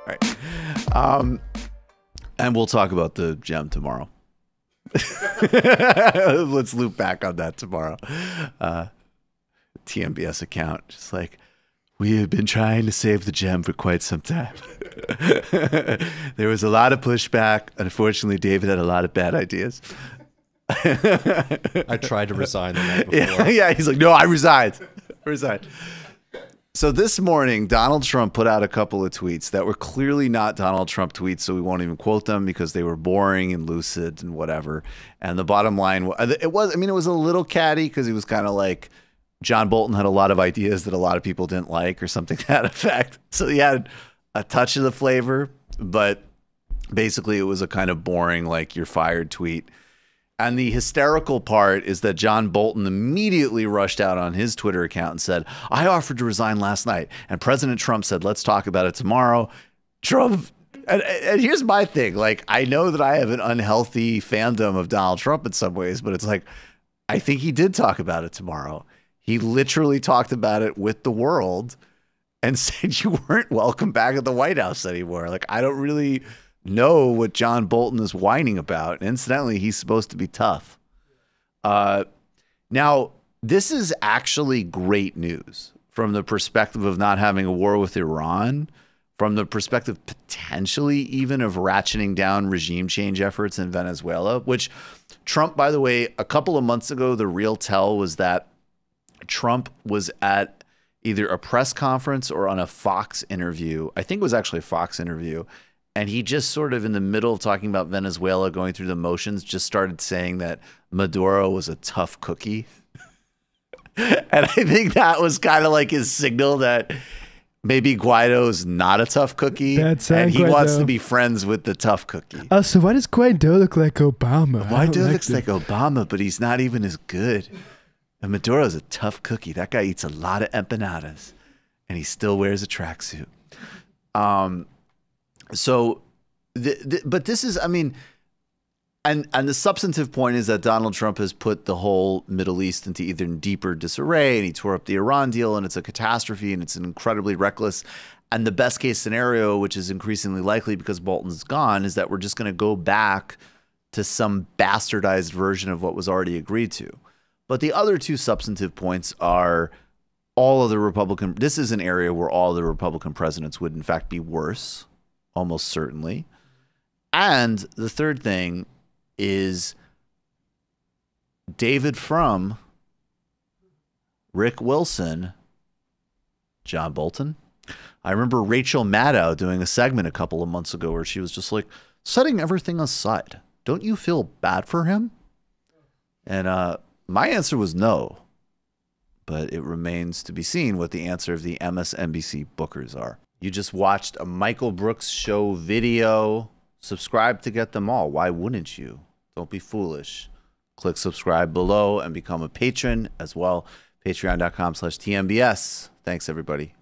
right. And we'll talk about the gem tomorrow. Let's loop back on that tomorrow. TMBS account, just like, we have been trying to save the gem for quite some time. There was a lot of pushback. Unfortunately, David had a lot of bad ideas. I tried to resign the night before. Yeah, he's like, no, I resigned. So this morning, Donald Trump put out a couple of tweets that were clearly not Donald Trump tweets, so we won't even quote them because they were boring and lucid and whatever. And the bottom line, it was a little catty because he was kind of like, John Bolton had a lot of ideas that a lot of people didn't like or something to that effect. So he had a touch of the flavor, but basically it was a kind of boring, like, you're fired tweet. And the hysterical part is that John Bolton immediately rushed out on his Twitter account and said, I offered to resign last night, and President Trump said, let's talk about it tomorrow. Trump, and here's my thing. Like, I know that I have an unhealthy fandom of Donald Trump in some ways, but it's like, I think he did talk about it tomorrow. He literally talked about it with the world and said you weren't welcome back at the White House anymore. Like, I don't really know what John Bolton is whining about. And incidentally, he's supposed to be tough. Now, this is actually great news from the perspective of not having a war with Iran, from the perspective potentially even of ratcheting down regime change efforts in Venezuela, which Trump, by the way, a couple of months ago, the real tell was that Trump was at either a press conference or on a Fox interview. I think it was actually a Fox interview. And he just sort of in the middle of talking about Venezuela, going through the motions, just started saying that Maduro was a tough cookie. And I think that was kind of like his signal that maybe Guaido's not a tough cookie. And he wants to be friends with the tough cookie. Oh, so why does Guaido look like Obama? Guaido looks like Obama, but he's not even as good. And Maduro's a tough cookie. That guy eats a lot of empanadas, and he still wears a tracksuit. But this is, I mean, and the substantive point is that Donald Trump has put the whole Middle East into even deeper disarray, and he tore up the Iran deal, and it's a catastrophe, and it's an incredibly reckless. And the best case scenario, which is increasingly likely because Bolton's gone, is that we're just going to go back to some bastardized version of what was already agreed to. But the other two substantive points are all of the Republican. This is an area where all the Republican presidents would, in fact, be worse, almost certainly. And the third thing is David Frum, Rick Wilson, John Bolton. I remember Rachel Maddow doing a segment a couple of months ago where she was just like, setting everything aside, don't you feel bad for him? And my answer was no, but it remains to be seen what the answer of the MSNBC bookers are. You just watched a Michael Brooks show video. Subscribe to get them all. Why wouldn't you? Don't be foolish. Click subscribe below and become a patron as well. Patreon.com/TMBS. Thanks, everybody.